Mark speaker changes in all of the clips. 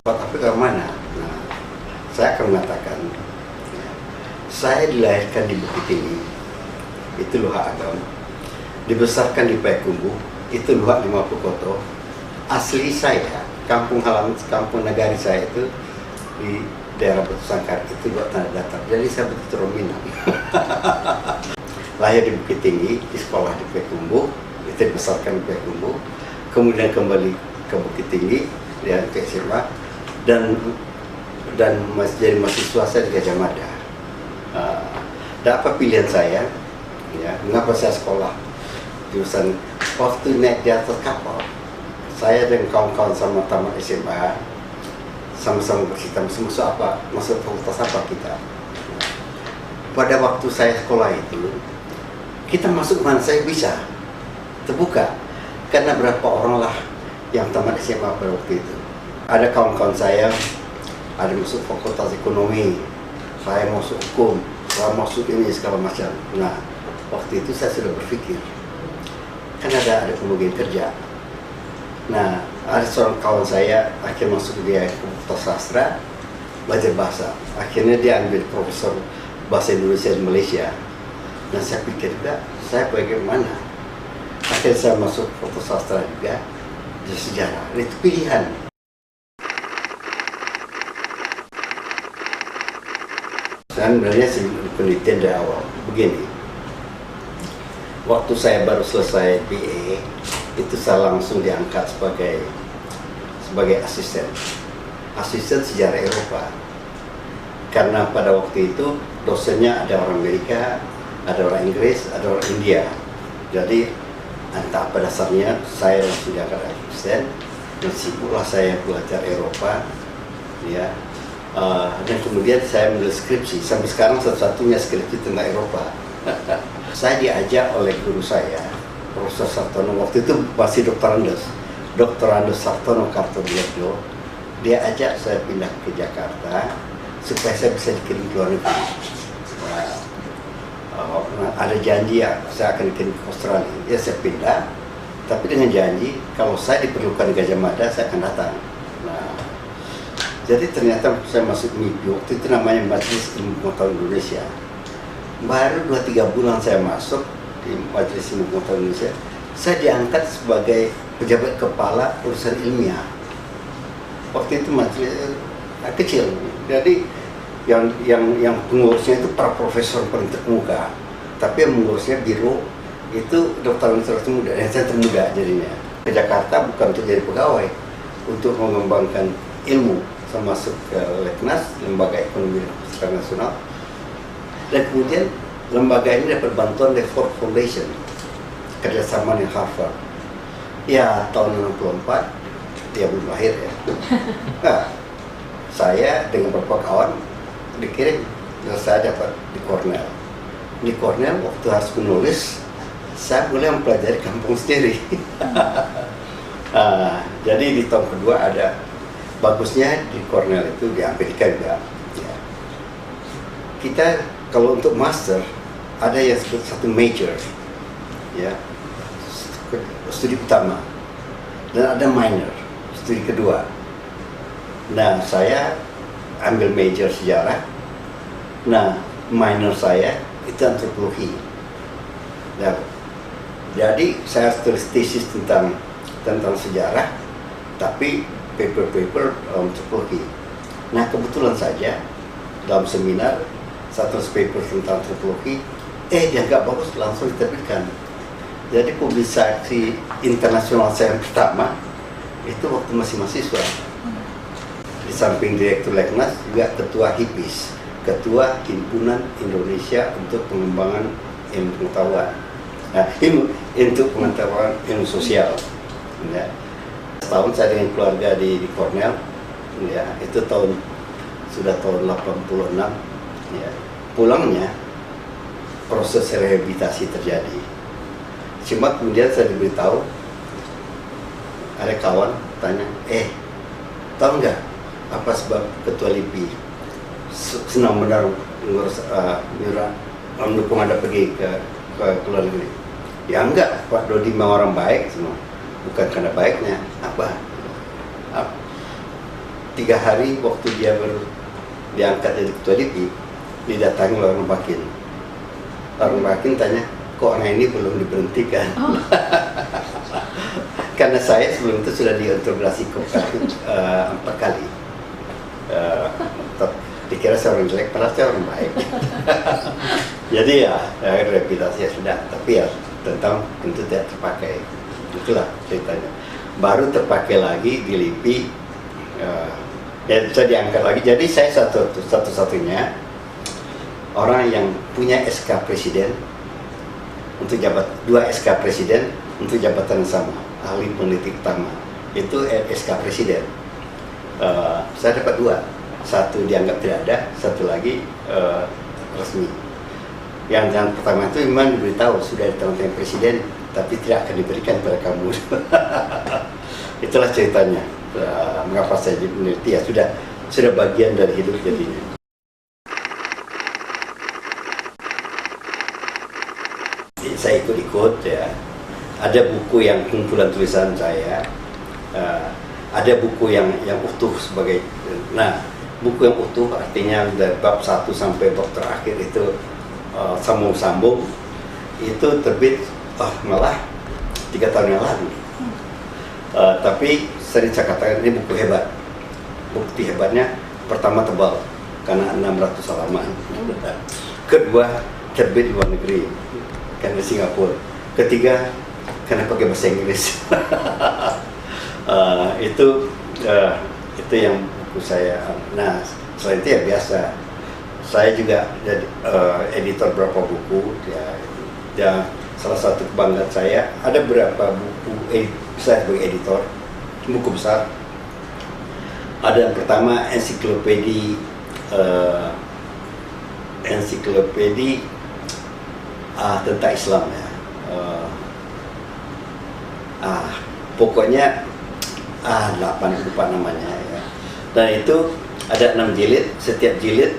Speaker 1: Tapi ke mana? Nah, saya akan mengatakan, ya, saya dilahirkan di Bukit Tinggi, itu Luhak Agam. Dibesarkan di Payakumbuh, itu Luhak 50 Koto. Asli saya, kampung halaman, kampung negari saya itu di daerah Batu Sangkar, itu Luhak Tanah Datar. Jadi saya betul Minang. Lahir di Bukit Tinggi, di sekolah di Payakumbuh, itu dibesarkan di Payakumbuh. Kemudian kembali ke Bukit Tinggi, ya, ke SMA. Dan jadi mahasiswa saya di Gajah Mada. Dan apa pilihan saya? Ya, mengapa saya sekolah jurusan waktu naik di atas kapal? Saya dan kawan-kawan sama tamat SMA sama-sama bercita masuk apa, masuk fakultas apa kita. Pada waktu saya sekolah itu, kita masuk mana saya bisa terbuka, karena berapa orang lah yang tamat SMA pada waktu itu. Ada kawan-kawan saya, ada masuk fakultas ekonomi, saya masuk hukum, saya masuk ini segala macam. Nah, waktu itu saya sudah berpikir, kan ada pembagian kerja. Nah, ada seorang kawan saya akhirnya masuk dia ke fakultas sastra, belajar bahasa. Akhirnya dia ambil profesor bahasa Indonesia di Malaysia. Nah, saya pikir juga, saya bagaimana? Akhirnya saya masuk fakultas sastra juga, di sejarah. Itu pilihan. Dan sebenarnya penelitian dari awal begini, waktu saya baru selesai BA, itu saya langsung diangkat sebagai asisten sejarah Eropa, karena pada waktu itu dosennya ada orang Amerika, ada orang Inggris, ada orang India. Jadi entah apa dasarnya saya langsung diangkat asisten, dan sibuklah saya belajar Eropa, ya. Dan kemudian saya menulis skripsi, sampai sekarang satu-satunya skripsi tentang Eropa. Saya diajak oleh guru saya, Profesor Sartono, waktu itu masih Dr. Andes Sartono Kartodirjo. Dia ajak saya pindah ke Jakarta supaya saya bisa dikirim ke luar negeri. Ada janji ya, saya akan dikirim ke Australia. Ya, saya pindah, tapi dengan janji kalau saya diperlukan di Gajah Mada, saya akan datang. Jadi ternyata saya masuk MIPI, waktu itu namanya Majelis Ilmu Pengetahuan Indonesia. Baru 2-3 bulan saya masuk di Majelis Ilmu Pengetahuan Indonesia, saya diangkat sebagai pejabat kepala urusan ilmiah. Waktu itu majelis kecil, jadi yang pengurusnya itu para profesor paling terkemuka, tapi yang mengurusnya biro itu dokter termuda, dan saya termuda jadinya. Ke Jakarta bukan untuk jadi pegawai, untuk mengembangkan ilmu. Saya masuk ke Leknas, Lembaga Ekonomi Nasional, dan kemudian lembaga ini dapat bantuan dari Ford Foundation, kerjasama dengan Harvard. Ya, tahun 64, dia belum lahir ya. Nah, saya dengan beberapa kawan dikirim, dan saya dapat di Cornell. Di Cornell, waktu harus menulis, saya mulai mempelajari kampung sendiri. Jadi di tahun kedua ada, bagusnya di Cornell itu di Amerika juga. Ya. Kita kalau untuk master ada yang sebut satu major, ya, studi utama, dan ada minor, studi kedua. Nah, saya ambil major sejarah. Nah, minor saya itu antropologi. Nah, jadi saya tulis tesis tentang sejarah, tapi paper antropologi. Nah, kebetulan saja dalam seminar satu paper tentang antropologi dianggap bagus, langsung diterbitkan. Jadi publikasi internasional saya yang pertama itu waktu masih mahasiswa. Di samping direktur Leknas juga ketua HIPIS, ketua Himpunan Indonesia untuk Pengembangan Ilmu Pengetahuan. Nah, untuk pengetahuan ilmu sosial. Ya. Setahun saya dengan keluarga di Cornell, ya, itu sudah tahun 86, ya. Pulangnya proses rehabilitasi terjadi. Cuma kemudian saya diberitahu, ada kawan tanya, tahu nggak apa sebab Ketua LIPI senang benar mendukung Anda pergi ke luar negeri? Ya enggak, Pak Dodi memang orang baik semua. Bukan karena baiknya, apa? 3 hari waktu dia baru diangkat jadi ketua DPI, didatangi oleh orang Bakin. Orang Bakin tanya, kok orang ini belum diberhentikan? Oh. Karena saya sebelum itu sudah diintegrasi ke 4 kali. Dikira saya orang jelek, padahal saya orang baik. Jadi ya reputasi ya sudah, tapi ya tentang tentu tidak terpakai. Itulah ceritanya. Baru terpakai lagi di LIPI, ya bisa diangkat lagi. Jadi saya satu-satunya orang yang punya SK Presiden untuk dua SK Presiden untuk jabatan yang sama, ahli peneliti utama. Itu SK Presiden. Saya dapat 2, satu dianggap tidak ada, satu lagi resmi. Yang pertama itu memang diberitahu sudah ditandatangani Presiden, tapi tidak akan diberikan kepada kamu. Itulah ceritanya. Mengapa saya jadi peneliti, ya sudah bagian dari hidup jadinya. Saya ikut-ikut ya. Ada buku yang kumpulan tulisan saya, ada buku yang utuh sebagai. Nah, buku yang utuh artinya dari bab 1 sampai bab terakhir itu sambung-sambung, itu terbit malah 3 tahun yang lalu. Tapi sering saya katakan ini buku hebat. Bukti hebatnya, pertama tebal karena 600 halaman. Kedua, terbit di luar negeri karena Singapura. Ketiga, karena pakai bahasa Inggris. Itu yang buku saya. Nah, selain itu ya biasa. Saya juga jadi editor beberapa buku. Ya, salah satu kebanggaan saya ada beberapa buku saya sebagai editor buku besar. Ada yang pertama ensiklopedi tentang Islam ya. Pokoknya 8 lupa namanya ya. Dan itu ada 6 jilid, setiap jilid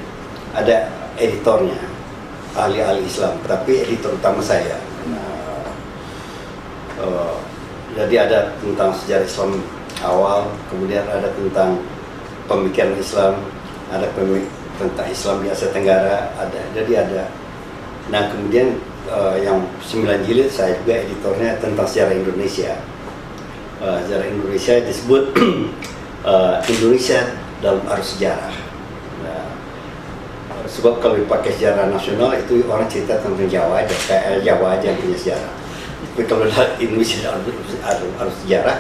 Speaker 1: ada editornya, ahli-ahli Islam, tapi editor utama saya. Jadi ada tentang sejarah Islam awal, kemudian ada tentang pemikiran Islam, ada tentang Islam di Asia Tenggara, ada. Nah kemudian yang 9 jilid saya juga editornya tentang sejarah Indonesia. Sejarah Indonesia disebut Indonesia dalam arus sejarah. Nah, sebab kalau dipakai sejarah nasional itu orang cerita tentang Jawa aja, kayak Jawa aja yang punya sejarah. Tapi kalau Indonesia dalam arus sejarah,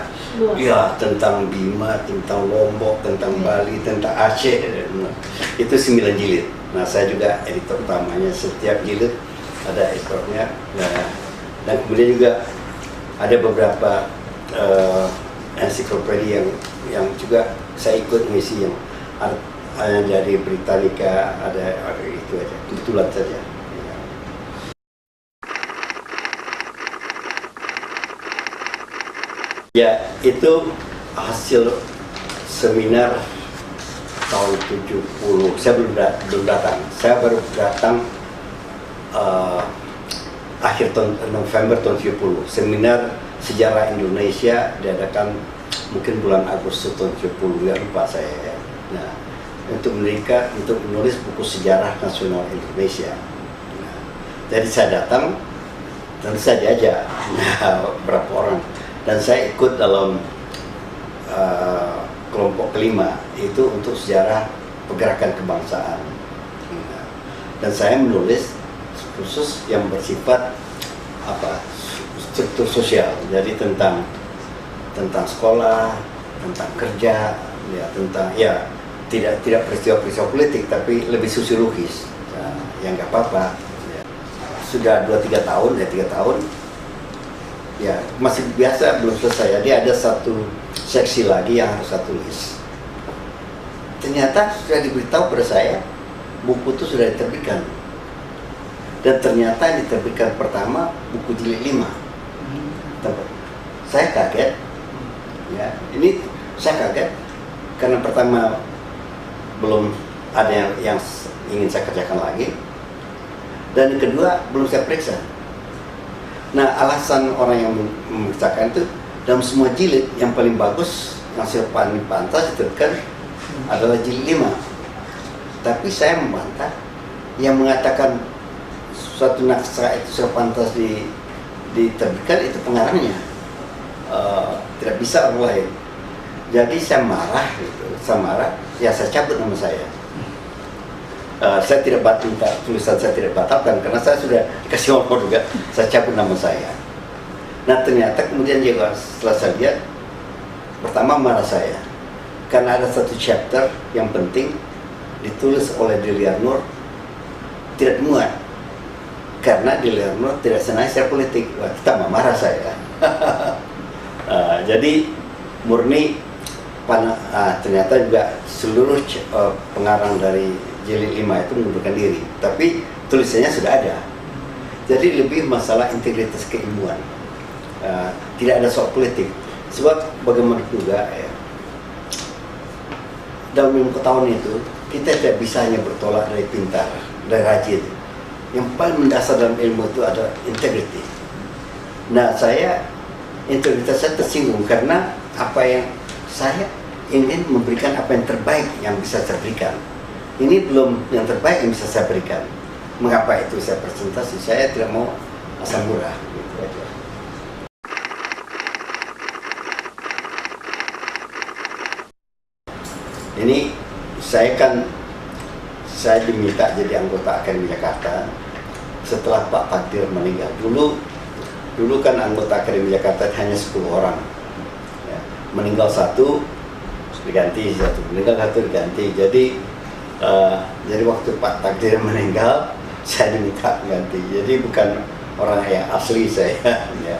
Speaker 1: ya tentang Bima, tentang Lombok, tentang Bali, tentang Aceh, itu 9 jilid. Nah saya juga editor utamanya, setiap jilid ada editornya. Nah, dan kemudian juga ada beberapa ensiklopedia yang juga saya ikut mengisi, yang dari Britannica, ada itu aja, kebetulan saja. Ya, itu hasil seminar tahun 70. Saya belum datang. Saya baru datang akhir tahun November tahun 70. Seminar sejarah Indonesia diadakan mungkin bulan Agustus tahun 70, ya lupa saya ya. Nah, untuk menulis buku sejarah nasional Indonesia. Nah, jadi saya datang, tentu saya diajak berapa orang. Dan saya ikut dalam kelompok kelima, itu untuk sejarah pergerakan kebangsaan. Dan saya menulis khusus yang bersifat struktur sosial, jadi tentang sekolah, tentang kerja, ya tentang tidak peristiwa-peristiwa politik, tapi lebih sosiologis. Nah, yang nggak apa-apa. Ya. Sudah 3 tahun, ya masih biasa, belum selesai. Jadi ada satu seksi lagi yang harus saya tulis. Ternyata sudah diberitahu pada saya buku itu sudah diterbitkan, dan ternyata yang diterbitkan pertama buku jilid 5. Saya kaget, ya ini saya kaget karena pertama belum ada yang ingin saya kerjakan lagi, dan yang kedua belum saya periksa. Nah, alasan orang yang memeriksakan itu dalam semua jilid yang paling bagus, yang paling pantas diterbitkan adalah jilid 5. Tapi saya membantah yang mengatakan suatu naskah itu sudah pantas diterbitkan itu pengarangnya, tidak bisa orang lain. Jadi saya marah gitu, ya saya cabut nama saya. Saya tidak minta tulisan saya tidak batalkan karena saya sudah dikasih honor juga, saya cabut nama saya. Nah ternyata kemudian juga setelah saya lihat, pertama marah saya karena ada satu chapter yang penting ditulis oleh Deliar Nur tidak muat karena Deliar Nur tidak senang secara politik. Wah, tambah marah saya. Jadi murni ternyata juga seluruh pengarang dari jilid 5 itu mengundurkan diri, tapi tulisannya sudah ada. Jadi lebih masalah integritas keilmuan, tidak ada soal politik. Sebab bagaimana juga ya, dalam ilmu pengetahuan itu kita tidak bisa hanya bertolak dari pintar, dari rajin. Yang paling mendasar dalam ilmu itu ada integriti. Nah integritas saya tersinggung karena apa yang saya ingin memberikan apa yang terbaik yang bisa saya berikan. Ini belum yang terbaik yang bisa saya berikan. Mengapa itu saya presentasi? Saya tidak mau asal murah. Gitu aja. Ini saya diminta jadi anggota Akademi Jakarta setelah Pak Takdir meninggal. Dulu kan anggota Akademi Jakarta hanya 10 orang. Ya, meninggal satu diganti, satu meninggal satu diganti. Jadi waktu Pak Takdir meninggal, saya diminta ganti. Jadi bukan orang yang asli saya. Ya.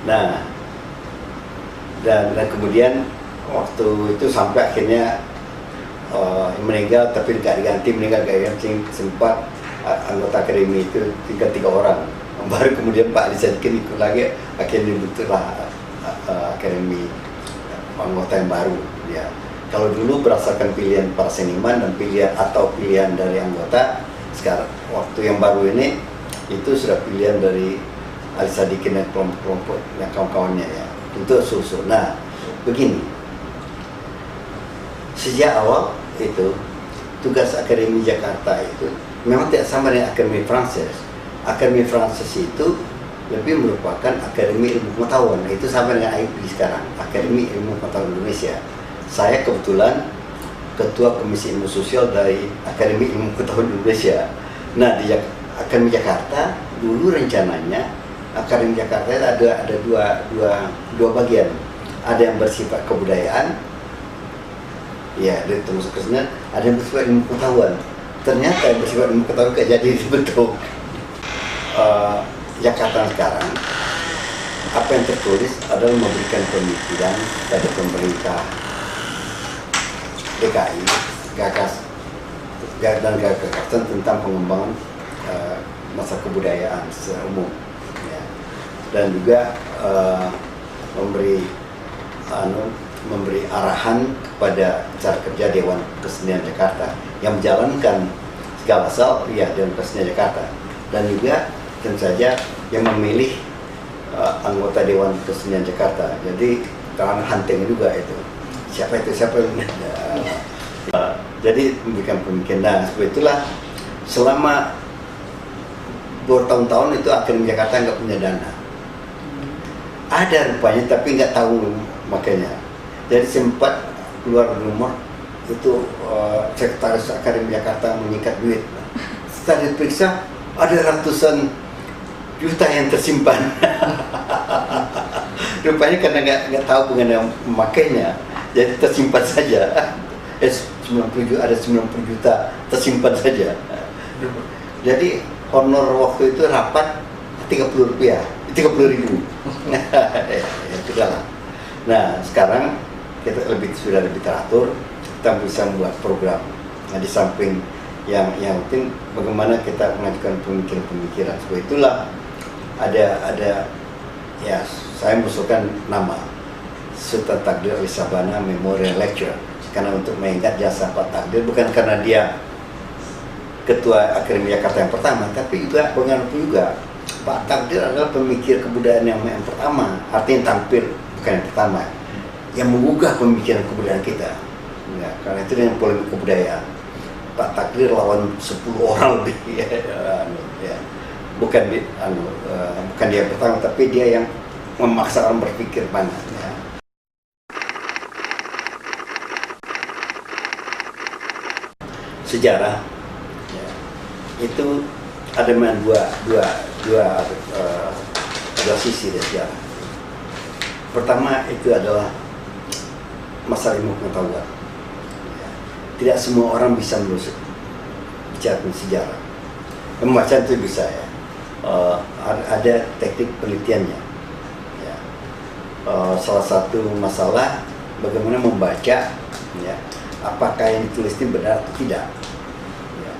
Speaker 1: Nah, dan kemudian waktu itu sampai akhirnya meninggal, tapi tidak diganti, sempat anggota akademi itu tinggal 3 orang. Baru kemudian Pak Ali Sadikin ikut lagi, akhirnya dibentuklah akademi anggota yang baru. Ya. Kalau dulu berdasarkan pilihan para seniman dan pilihan dari anggota, sekarang waktu yang baru ini itu sudah pilihan dari Ali Sadikin dan kelompok-kelompok yang kawan-kawannya ya. Itu susul. Nah, begini. Sejak awal itu tugas Akademi Jakarta itu memang tidak sama dengan Akademi Prancis. Akademi Prancis itu lebih merupakan Akademi Ilmu Pengetahuan. Itu sama dengan AIP sekarang, Akademi Ilmu Pengetahuan Indonesia. Saya kebetulan Ketua Komisi Ilmu Sosial dari Akademi Ilmu Pengetahuan Indonesia. Nah, di Akademi Jakarta dulu rencananya Akademi Jakarta ada dua bagian. Ada yang bersifat kebudayaan, ya, dari termasuk kesenian. Ada yang bersifat ilmu pengetahuan. Ternyata yang bersifat ilmu pengetahuan gak jadi dibentuk. Jakarta sekarang, apa yang tertulis adalah memberikan pemikiran pada pemerintah DKI, gagasan tentang pengembangan masa kebudayaan secara umum, ya. Dan juga memberi arahan kepada cara kerja Dewan Kesenian Jakarta yang menjalankan segala hal, ya, Dewan Kesenian Jakarta, dan juga tentu saja yang memilih anggota Dewan Kesenian Jakarta. Jadi kalangan hunting juga itu. Siapa yang jadi memberikan pemikiran. Nah, sebab itulah selama bertahun-tahun itu Akademi Jakarta nggak punya dana. Ada rupanya tapi nggak tahu makanya. Jadi sempat keluar rumor itu Sekretaris Akademi Jakarta menyikat duit. Setelah diperiksa ada ratusan juta yang tersimpan. Rupanya karena nggak tahu mengenai memakainya, jadi tersimpan saja. 90 juta, ada 90 juta tersimpan saja. Jadi honor waktu itu rapat 30 rupiah, 30 ribu. Ya, sudahlah. Nah, sekarang kita sudah lebih teratur, kita bisa membuat program. Nah, di samping yang penting bagaimana kita mengajukan pemikiran-pemikiran. Sebab itulah ada ya, saya mengusulkan nama Sultan Takdir Ali Sabana Memorial Lecture, karena untuk mengingat jasa Pak Takdir, bukan karena dia Ketua Akademi Jakarta yang pertama, tapi juga pengaruh juga Pak Takdir adalah pemikir kebudayaan yang pertama, artinya tampil bukan yang pertama. yang menggugah pemikiran kebudayaan kita. Ya, karena itu dengan polemik kebudayaan, Pak Takdir lawan 10 orang lebih, ya. Bukan dia pertama, tapi dia yang memaksa orang berpikir banyak. Ya. Sejarah, ya, itu ada dua sisi dari sejarah. Pertama itu adalah masalah ilmu pengetahuan. Ya. Tidak semua orang bisa bicara sejarah. Membaca itu bisa, ya. Ada teknik penelitiannya. Ya. Salah satu masalah bagaimana membaca, ya, apakah yang ditulis ini benar atau tidak. Ya.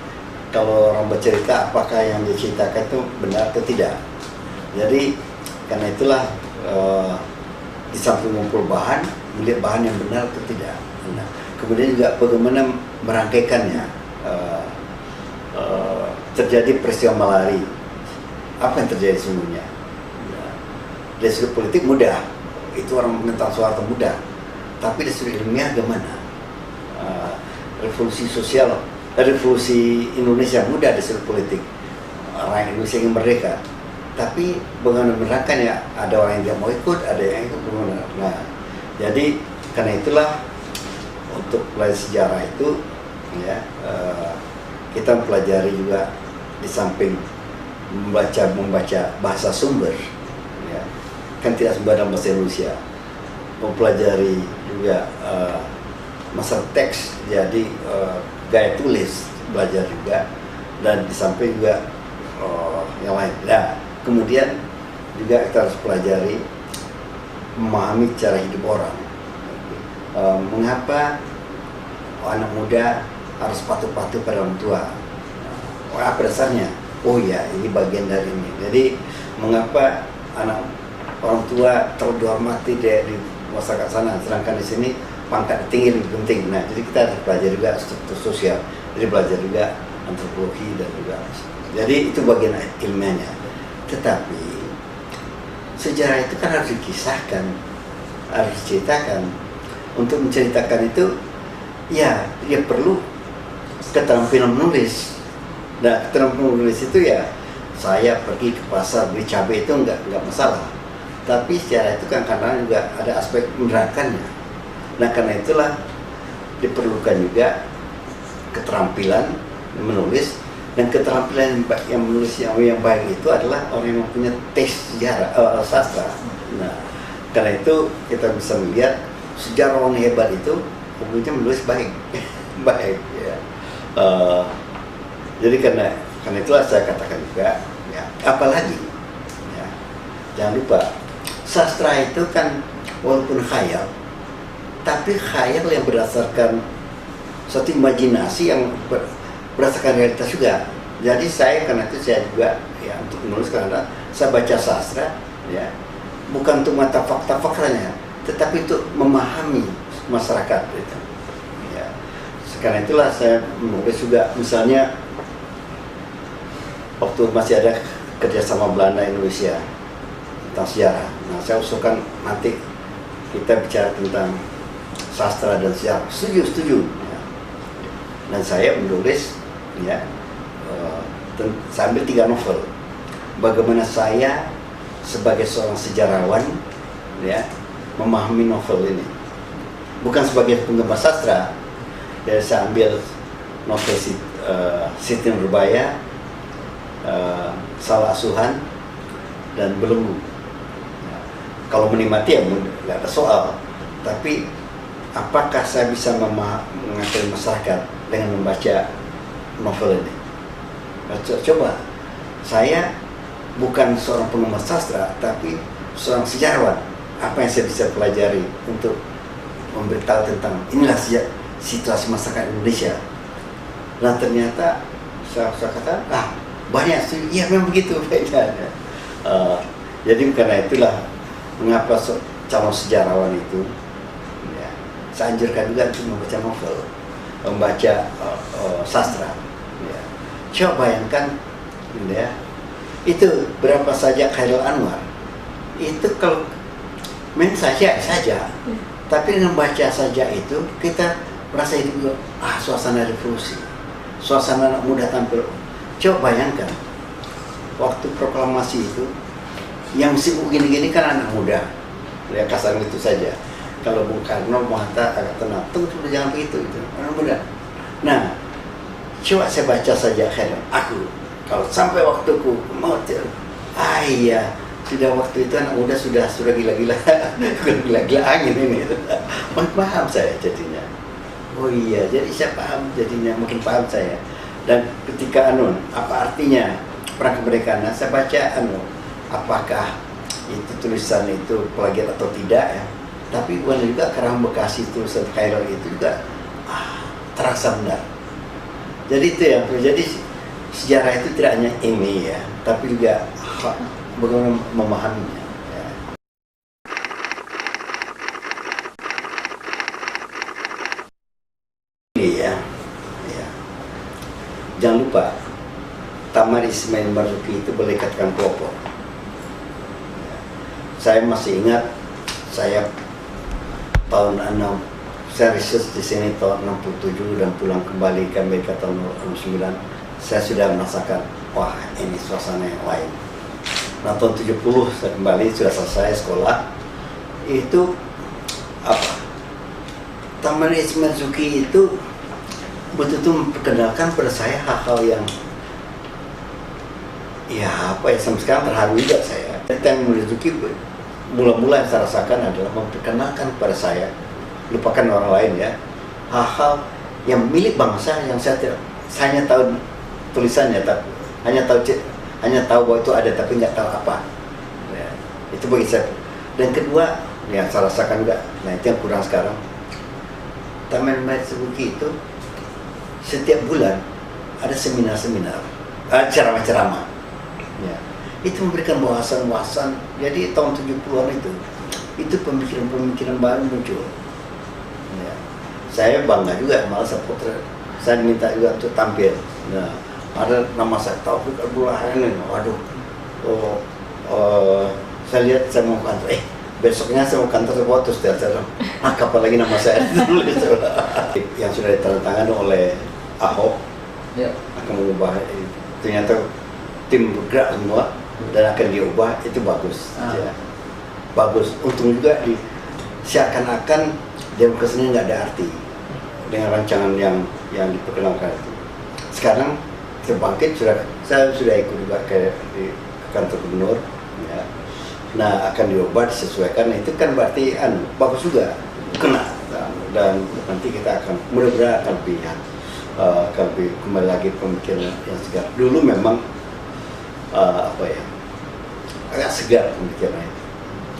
Speaker 1: Kalau orang bercerita, apakah yang diceritakan itu benar atau tidak. Jadi karena itulah di samping mengumpul bahan, melihat bahan yang benar atau tidak. Nah, kemudian juga bagaimana merangkaikannya. Terjadi peristiwa malari, apa yang terjadi sesungguhnya. Nah, dari sudut politik mudah, itu orang menentang Soeharto mudah, tapi dari sudut ilmiah bagaimana? Revolusi sosial, revolusi Indonesia mudah dari sudut politik, orang Indonesia ingin merdeka, tapi bagaimana menerangkan, ya, ada orang yang tidak mau ikut, ada yang ikut, bagaimana. Nah, jadi karena itulah untuk belajar sejarah itu, ya, kita mempelajari juga di samping membaca bahasa sumber, ya, kan tidak sembarang bahasa Indonesia, mempelajari juga masalah teks, jadi gaya tulis belajar juga, dan di samping juga yang lain. Nah, kemudian juga kita harus pelajari memahami cara hidup orang. Mengapa anak muda harus patuh-patuh pada orang tua? Apa dasarnya? Oh ya, ini bagian dari ini. Jadi mengapa orang tua terlalu dihormati di masyarakat sana, sedangkan di sini pangkat tinggi lebih penting. Nah, jadi kita harus belajar juga struktur sosial, jadi belajar juga antropologi dan juga. Jadi itu bagian ilmiahnya. Tetapi sejarah itu kan harus dikisahkan, harus diceritakan. Untuk menceritakan itu, ya, dia perlu keterampilan menulis. Nah, keterampilan menulis itu, ya, saya pergi ke pasar beli cabai itu enggak masalah. Tapi sejarah itu kan karena juga ada aspek menerangkannya. Nah, karena itulah diperlukan juga keterampilan menulis, dan keterampilan yang menulis yang baik itu adalah orang yang punya tes sejarah, sastra. Nah, karena itu kita bisa melihat sejarawan hebat itu umumnya menulis baik, baik, ya. Jadi karena itulah saya katakan juga, ya, apalagi, ya, jangan lupa sastra itu kan walaupun khayal, tapi khayal yang berdasarkan suatu imajinasi yang berdasarkan realitas juga. Jadi karena itu saya juga, ya, untuk menulis, karena saya baca sastra, ya, bukan untuk mata fakta-faktanya, tetapi untuk memahami masyarakat itu. Ya. Karena itulah saya menulis juga, misalnya waktu masih ada kerjasama Belanda Indonesia tentang sejarah. Nah, saya usulkan nanti kita bicara tentang sastra dan sejarah. Setuju. Ya. Dan saya menulis, ya, saya ambil 3 novel. Bagaimana saya sebagai seorang sejarawan, ya, memahami novel ini. Bukan sebagai penggemar sastra. Jadi saya ambil novel Siti Nurbaya, Salah Asuhan, dan Belenggu. Ya, kalau menikmati, ya, nggak ada soal. Tapi apakah saya bisa mengatur masyarakat dengan membaca novel ini? Coba, saya bukan seorang penggemar sastra, tapi seorang sejarawan. Apa yang saya bisa pelajari untuk memberitahu tentang inilah situasi masyarakat Indonesia. Nah, ternyata saya kata, banyak sih, iya memang begitu. Jadi karena itulah mengapa calon sejarawan itu, ya, saya anjurkan juga untuk membaca novel, membaca sastra. Ya. Coba bayangkan, ya, itu berapa saja Khairul Anwar itu kalau main saja, Tapi dengan baca saja itu kita merasa hidup suasana revolusi, suasana anak muda tampil. Coba bayangkan waktu proklamasi itu yang sibuk gini-gini kan anak muda, ya kasar itu saja. Kalau Bung Karno, Bung Hatta agak tenang, tunggu jangan begitu itu anak muda. Nah, coba saya baca saja akhirnya aku kalau sampai waktuku mau iya sudah waktu itu anak muda sudah gila-gila gila-gila angin ini. Paham saya jadinya. Oh iya, jadi saya paham jadinya, mungkin paham saya. Dan ketika apa artinya perang kemerdekaan, saya baca apakah itu tulisan itu plagiat atau tidak ya. Tapi bukan juga Kerang Bekasi tulisan Khairul itu juga terasa benar. Jadi itu yang terjadi, sejarah itu tidak hanya ini ya, tapi juga bagaimana memahaminya. Ya. Iya, ya. Jangan lupa Taman Ismail Marzuki itu melekatkan pelopor. Ya. Saya masih ingat saya tahun 6 saya research di sini tahun 67 dan pulang kembali ke Amerika tahun 69. Saya sudah merasakan wah ini suasana yang lain. Nah tahun 70 saya kembali sudah selesai sekolah. Itu apa? Taman Ismail Marzuki itu betul-betul memperkenalkan pada saya hal-hal yang ya apa ya sampai sekarang terharu juga saya. Taman Marzuki mula-mula yang saya rasakan adalah memperkenalkan pada saya, lupakan orang lain ya, hal-hal yang milik bangsa yang saya hanya tahu tulisannya, tapi hanya tahu bahwa itu ada tapi nggak tahu apa. Ya, itu bagi saya. Dan kedua yang saya rasakan juga, nah itu yang kurang sekarang. Taman Marzuki itu setiap bulan ada seminar-seminar, ceramah-ceramah. Ya. Itu memberikan wawasan-wawasan. Jadi tahun 70-an itu pemikiran-pemikiran baru muncul. Ya. Saya bangga juga, malah saya minta juga untuk tampil. Nah, ada nama saya Taufik Abdul-Rahman. Waduh, saya lihat saya mau kantor. Besoknya saya mau kantor sebuah terus kapan lagi nama saya ditulis. Yang sudah ditandatangani oleh Ahok ya. Akan mengubah. Ternyata tim bergerak semua dan akan diubah, itu bagus. Ya. Bagus. Untung juga seakan-akan demokrasi ini nggak ada arti dengan rancangan yang diperkenalkan itu. Sekarang terbangkit, saya sudah ikut juga di kantor gubernur. Ya. Nah akan diubah, disesuaikan. Nah, itu kan berarti bagus juga kena. Dan nanti kita akan mudah-mudahan akan lebih kembali lagi pemikiran yang segar. Dulu memang agak segar pemikirannya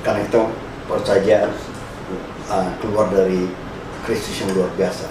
Speaker 1: karena kita baru saja keluar dari krisis yang luar biasa.